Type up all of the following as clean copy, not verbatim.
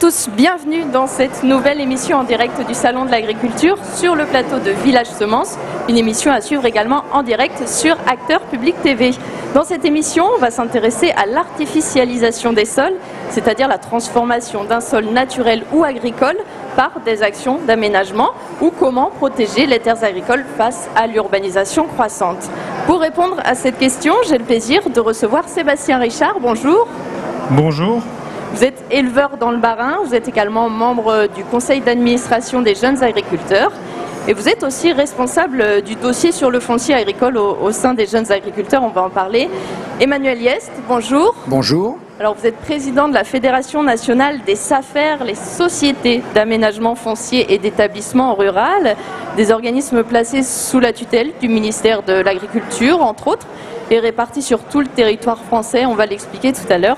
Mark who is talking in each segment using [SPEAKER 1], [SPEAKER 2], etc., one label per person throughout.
[SPEAKER 1] tous, bienvenue dans cette nouvelle émission en direct du Salon de l'Agriculture sur le plateau de Village Semences, une émission à suivre également en direct sur Acteur Public TV. Dans cette émission, on va s'intéresser à l'artificialisation des sols, c'est-à-dire la transformation d'un sol naturel ou agricole par des actions d'aménagement ou comment protéger les terres agricoles face à l'urbanisation croissante. Pour répondre à cette question, j'ai le plaisir de recevoir Sébastien Richard. Bonjour.
[SPEAKER 2] Bonjour.
[SPEAKER 1] Vous êtes éleveur dans le Bas-Rhin, vous êtes également membre du conseil d'administration des jeunes agriculteurs et vous êtes aussi responsable du dossier sur le foncier agricole au sein des jeunes agriculteurs, on va en parler. Emmanuel Yest, bonjour.
[SPEAKER 3] Bonjour.
[SPEAKER 1] Alors vous êtes président de la Fédération nationale des SAFER, les sociétés d'aménagement foncier et d'établissement rural, des organismes placés sous la tutelle du ministère de l'Agriculture, entre autres, et répartis sur tout le territoire français, on va l'expliquer tout à l'heure.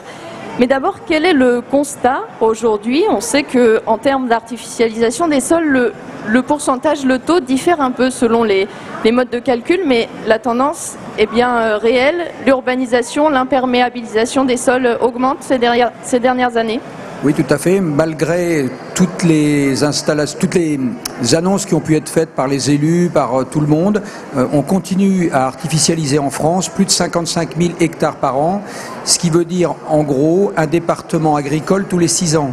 [SPEAKER 1] Mais d'abord, quel est le constat aujourd'hui? On sait qu'en termes d'artificialisation des sols, le pourcentage, le taux diffère un peu selon les modes de calcul, mais la tendance est bien réelle. L'urbanisation, l'imperméabilisation des sols augmente ces dernières années.
[SPEAKER 3] Oui, tout à fait. Malgré toutes les installations, toutes les annonces qui ont pu être faites par les élus, par tout le monde, on continue à artificialiser en France plus de 55 000 hectares par an, ce qui veut dire en gros un département agricole tous les 6 ans.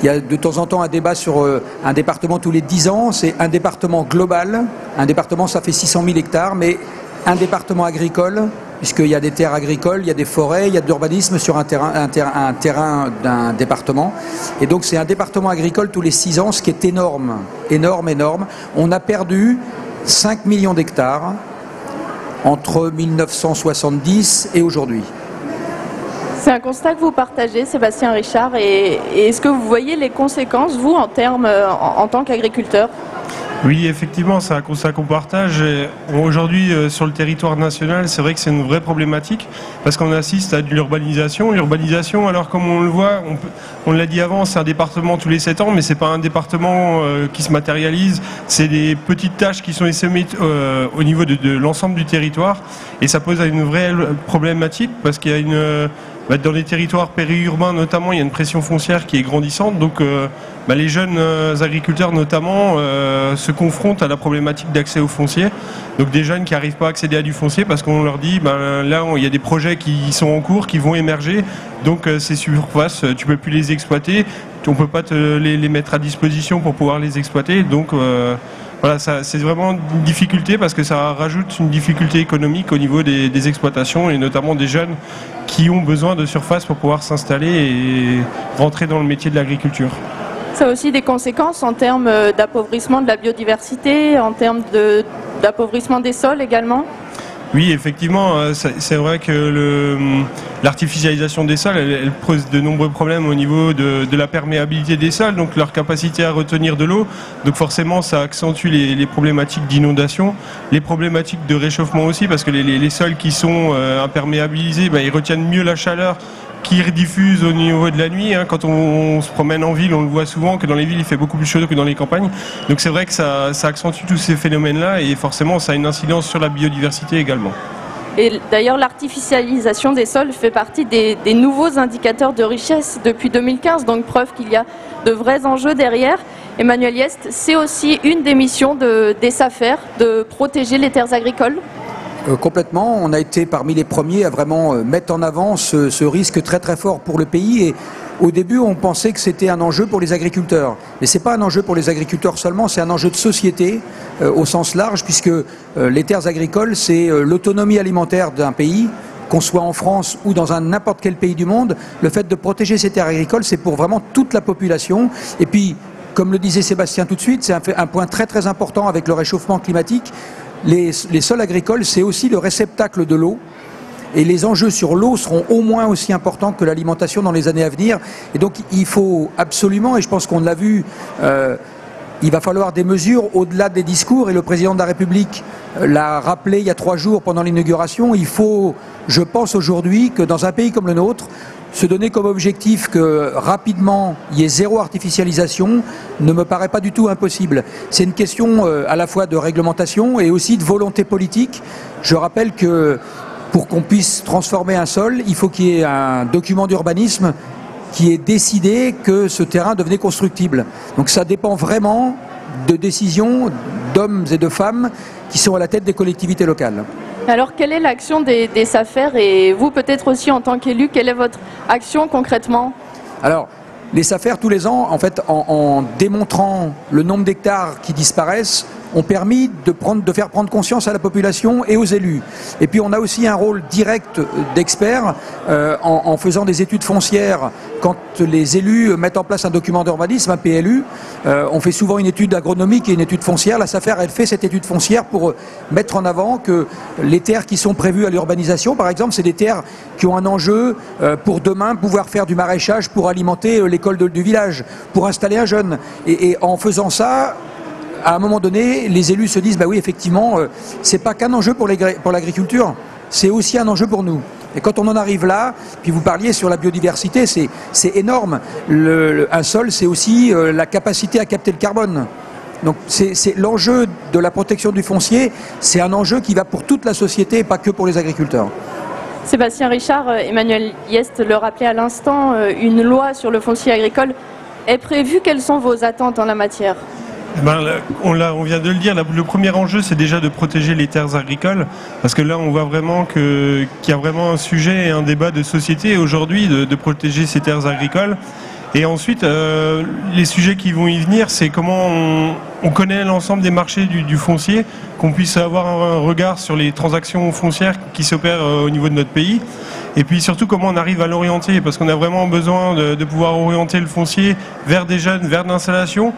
[SPEAKER 3] Il y a de temps en temps un débat sur un département tous les 10 ans, c'est un département global. Un département, ça fait 600 000 hectares, mais un département agricole, puisqu'il y a des terres agricoles, il y a des forêts, il y a de l'urbanisme sur un terrain d'un département. Et donc c'est un département agricole tous les 6 ans, ce qui est énorme, énorme, énorme. On a perdu 5 millions d'hectares entre 1970 et aujourd'hui.
[SPEAKER 1] C'est un constat que vous partagez, Sébastien Richard, et est-ce que vous voyez les conséquences, vous, en tant qu'agriculteur ?
[SPEAKER 2] Oui, effectivement, c'est un constat qu'on partage. Aujourd'hui, sur le territoire national, c'est vrai que c'est une vraie problématique parce qu'on assiste à de l'urbanisation. L'urbanisation, alors comme on le voit, on l'a dit avant, c'est un département tous les 7 ans, mais c'est pas un département qui se matérialise. C'est des petites tâches qui sont essaimées au niveau de l'ensemble du territoire, et ça pose une vraie problématique parce qu'il y a dans les territoires périurbains notamment, il y a une pression foncière qui est grandissante, donc les jeunes agriculteurs notamment se confrontent à la problématique d'accès au foncier. Donc des jeunes qui n'arrivent pas à accéder à du foncier parce qu'on leur dit là il y a des projets qui sont en cours, qui vont émerger, donc ces surfaces tu peux plus les exploiter, on peut pas te les mettre à disposition pour pouvoir les exploiter, donc voilà, c'est vraiment une difficulté parce que ça rajoute une difficulté économique au niveau des exploitations et notamment des jeunes qui ont besoin de surface pour pouvoir s'installer et rentrer dans le métier de l'agriculture.
[SPEAKER 1] Ça a aussi des conséquences en termes d'appauvrissement de la biodiversité, en termes d'appauvrissement des sols également.
[SPEAKER 2] Oui, effectivement, c'est vrai que l'artificialisation des sols, elle pose de nombreux problèmes au niveau de la perméabilité des sols, donc leur capacité à retenir de l'eau. Donc forcément, ça accentue les problématiques d'inondation, les problématiques de réchauffement aussi, parce que les sols qui sont imperméabilisés, ils retiennent mieux la chaleur qui rediffuse au niveau de la nuit. Quand on se promène en ville, on le voit souvent que dans les villes il fait beaucoup plus chaud que dans les campagnes. Donc c'est vrai que ça accentue tous ces phénomènes-là et forcément ça a une incidence sur la biodiversité également.
[SPEAKER 1] Et d'ailleurs l'artificialisation des sols fait partie des nouveaux indicateurs de richesse depuis 2015, donc preuve qu'il y a de vrais enjeux derrière. Emmanuel Yest, c'est aussi une des missions des SAFER de protéger les terres agricoles.
[SPEAKER 3] Complètement, on a été parmi les premiers à vraiment mettre en avant ce risque très très fort pour le pays, et au début on pensait que c'était un enjeu pour les agriculteurs, mais c'est pas un enjeu pour les agriculteurs seulement, c'est un enjeu de société au sens large, puisque les terres agricoles c'est l'autonomie alimentaire d'un pays, qu'on soit en France ou dans n'importe quel pays du monde. Le fait de protéger ces terres agricoles, c'est pour vraiment toute la population. Et puis, comme le disait Sébastien tout de suite, c'est un point très très important avec le réchauffement climatique. Les sols agricoles, c'est aussi le réceptacle de l'eau. Et les enjeux sur l'eau seront au moins aussi importants que l'alimentation dans les années à venir. Et donc, il faut absolument, et je pense qu'on l'a vu, il va falloir des mesures au-delà des discours. Et le président de la République l'a rappelé il y a 3 jours pendant l'inauguration. Il faut, je pense aujourd'hui, que dans un pays comme le nôtre, se donner comme objectif que rapidement il y ait zéro artificialisation ne me paraît pas du tout impossible. C'est une question à la fois de réglementation et aussi de volonté politique. Je rappelle que pour qu'on puisse transformer un sol, il faut qu'il y ait un document d'urbanisme qui ait décidé que ce terrain devenait constructible. Donc ça dépend vraiment de décisions d'hommes et de femmes qui sont à la tête des collectivités locales.
[SPEAKER 1] Alors, quelle est l'action des SAFER et vous, peut-être aussi en tant qu'élu, quelle est votre action concrètement?
[SPEAKER 3] Alors, les SAFER, tous les ans, en fait, en démontrant le nombre d'hectares qui disparaissent, ont permis de faire prendre conscience à la population et aux élus. Et puis on a aussi un rôle direct d'expert en faisant des études foncières. Quand les élus mettent en place un document d'urbanisme, un PLU, on fait souvent une étude agronomique et une étude foncière. La SAFER, elle fait cette étude foncière pour mettre en avant que les terres qui sont prévues à l'urbanisation, par exemple, c'est des terres qui ont un enjeu pour demain pouvoir faire du maraîchage, pour alimenter l'école du village, pour installer un jeune. Et en faisant ça, à un moment donné, les élus se disent, bah oui, effectivement, c'est pas qu'un enjeu pour l'agriculture, c'est aussi un enjeu pour nous. Et quand on en arrive là, puis vous parliez sur la biodiversité, c'est énorme. Un sol, c'est aussi la capacité à capter le carbone. Donc c'est l'enjeu de la protection du foncier, c'est un enjeu qui va pour toute la société et pas que pour les agriculteurs.
[SPEAKER 1] Sébastien Richard, Emmanuel Hyest le rappelait à l'instant, une loi sur le foncier agricole est prévue. Quelles sont vos attentes en la matière?
[SPEAKER 2] On vient de le dire, le premier enjeu c'est déjà de protéger les terres agricoles, parce que là on voit vraiment qu'il y a vraiment un sujet et un débat de société aujourd'hui de protéger ces terres agricoles. Et ensuite, les sujets qui vont y venir, c'est comment on connaît l'ensemble des marchés du foncier, qu'on puisse avoir un regard sur les transactions foncières qui s'opèrent au niveau de notre pays. Et puis surtout comment on arrive à l'orienter, parce qu'on a vraiment besoin de pouvoir orienter le foncier vers des jeunes, vers de l'installation.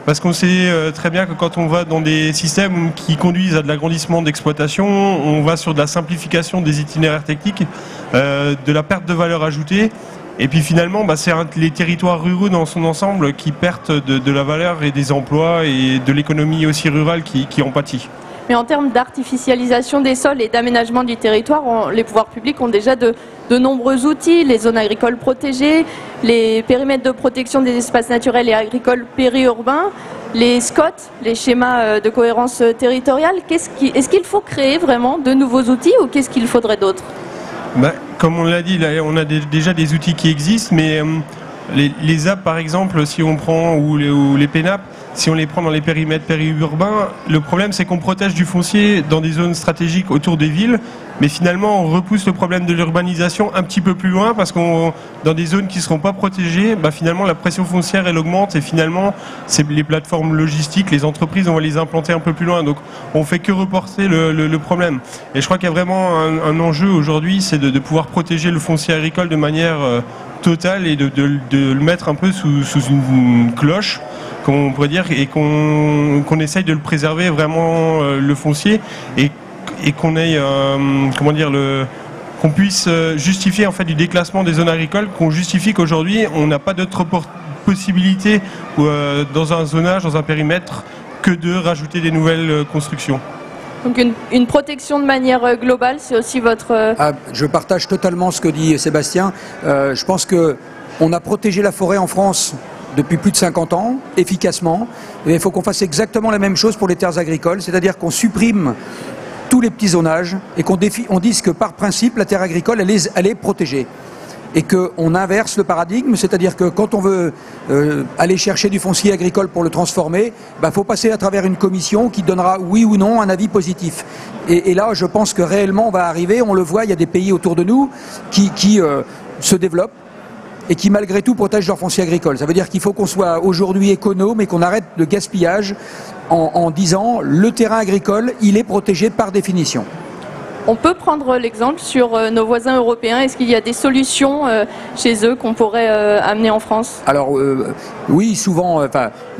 [SPEAKER 2] Parce qu'on sait très bien que quand on va dans des systèmes qui conduisent à de l'agrandissement d'exploitation, on va sur de la simplification des itinéraires techniques, de la perte de valeur ajoutée. Et puis finalement, c'est les territoires ruraux dans son ensemble qui perdent de la valeur et des emplois et de l'économie aussi rurale qui en pâtit.
[SPEAKER 1] Mais en termes d'artificialisation des sols et d'aménagement du territoire, les pouvoirs publics ont déjà de nombreux outils, les zones agricoles protégées, les périmètres de protection des espaces naturels et agricoles périurbains, les SCOT, les schémas de cohérence territoriale. Est-ce qu'il faut créer vraiment de nouveaux outils ou qu'est-ce qu'il faudrait d'autre?
[SPEAKER 2] Comme on l'a dit, là, on a déjà des outils qui existent, mais les ZAP par exemple, si on prend, ou les PENAP, si on les prend dans les périmètres périurbains, le problème c'est qu'on protège du foncier dans des zones stratégiques autour des villes, mais finalement on repousse le problème de l'urbanisation un petit peu plus loin, parce qu'on dans des zones qui ne seront pas protégées, finalement la pression foncière elle augmente, et finalement c'est les plateformes logistiques, les entreprises, on va les implanter un peu plus loin, donc on fait que reporter le problème. Et je crois qu'il y a vraiment un enjeu aujourd'hui, c'est de pouvoir protéger le foncier agricole de manière totale et de le mettre un peu sous une cloche, qu'on pourrait dire, et qu'on essaye de le préserver vraiment, le foncier, et qu'on ait, qu'on puisse justifier en fait du déclassement des zones agricoles, qu'on justifie qu'aujourd'hui on n'a pas d'autre possibilité dans un zonage, dans un périmètre, que de rajouter des nouvelles constructions.
[SPEAKER 1] Donc une protection de manière globale, c'est aussi votre...
[SPEAKER 3] Je partage totalement ce que dit Sébastien. Je pense qu'on a protégé la forêt en France depuis plus de 50 ans, efficacement. Et il faut qu'on fasse exactement la même chose pour les terres agricoles, c'est-à-dire qu'on supprime tous les petits zonages et qu'on dise que par principe, la terre agricole, elle est protégée. Et qu'on inverse le paradigme, c'est-à-dire que quand on veut aller chercher du foncier agricole pour le transformer, faut passer à travers une commission qui donnera oui ou non un avis positif. Et là, je pense que réellement, on va arriver, on le voit, il y a des pays autour de nous qui se développent et qui malgré tout protègent leur foncier agricole. Ça veut dire qu'il faut qu'on soit aujourd'hui économe et qu'on arrête le gaspillage en disant le terrain agricole, il est protégé par définition.
[SPEAKER 1] On peut prendre l'exemple sur nos voisins européens. Est-ce qu'il y a des solutions chez eux qu'on pourrait amener en France?
[SPEAKER 3] Alors oui, souvent,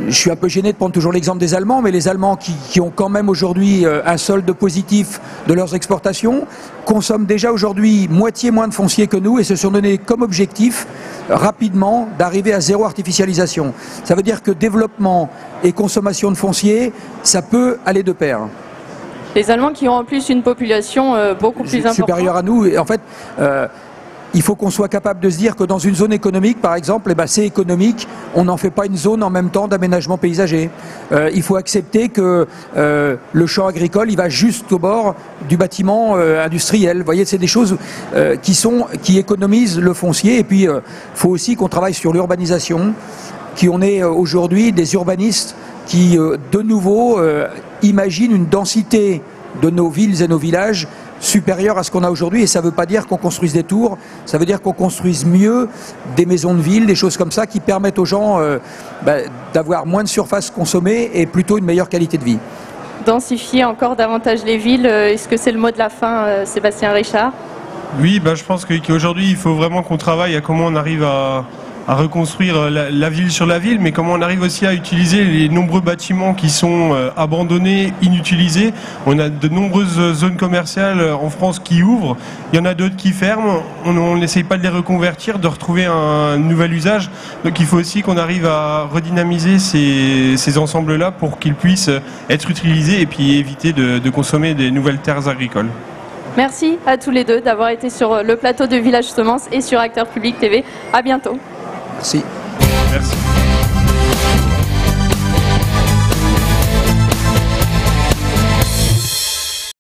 [SPEAKER 3] je suis un peu gêné de prendre toujours l'exemple des Allemands, mais les Allemands qui ont quand même aujourd'hui un solde positif de leurs exportations, consomment déjà aujourd'hui moitié moins de foncier que nous et se sont donné comme objectif rapidement d'arriver à zéro artificialisation. Ça veut dire que développement et consommation de foncier, ça peut aller de pair.
[SPEAKER 1] Les Allemands qui ont en plus une population beaucoup plus importante.
[SPEAKER 3] Supérieure à nous. Et en fait, il faut qu'on soit capable de se dire que dans une zone économique, par exemple, c'est économique, on n'en fait pas une zone en même temps d'aménagement paysager. Il faut accepter que le champ agricole, il va juste au bord du bâtiment industriel. Vous voyez, c'est des choses qui économisent le foncier. Et puis, il faut aussi qu'on travaille sur l'urbanisation, qu'on est aujourd'hui des urbanistes qui, de nouveau, imaginent une densité de nos villes et nos villages supérieure à ce qu'on a aujourd'hui. Et ça ne veut pas dire qu'on construise des tours, ça veut dire qu'on construise mieux des maisons de ville, des choses comme ça qui permettent aux gens d'avoir moins de surface consommée et plutôt une meilleure qualité de vie.
[SPEAKER 1] Densifier encore davantage les villes, est-ce que c'est le mot de la fin, Sébastien Richard?
[SPEAKER 2] Oui, je pense qu'aujourd'hui, il faut vraiment qu'on travaille à comment on arrive à reconstruire la ville sur la ville, mais comment on arrive aussi à utiliser les nombreux bâtiments qui sont abandonnés, inutilisés. On a de nombreuses zones commerciales en France qui ouvrent, il y en a d'autres qui ferment, on n'essaye pas de les reconvertir, de retrouver un nouvel usage. Donc il faut aussi qu'on arrive à redynamiser ces ensembles-là pour qu'ils puissent être utilisés et puis éviter de consommer des nouvelles terres agricoles.
[SPEAKER 1] Merci à tous les deux d'avoir été sur le plateau de Village Semences et sur Acteurs Publics TV. À bientôt.
[SPEAKER 3] Merci.
[SPEAKER 2] Merci.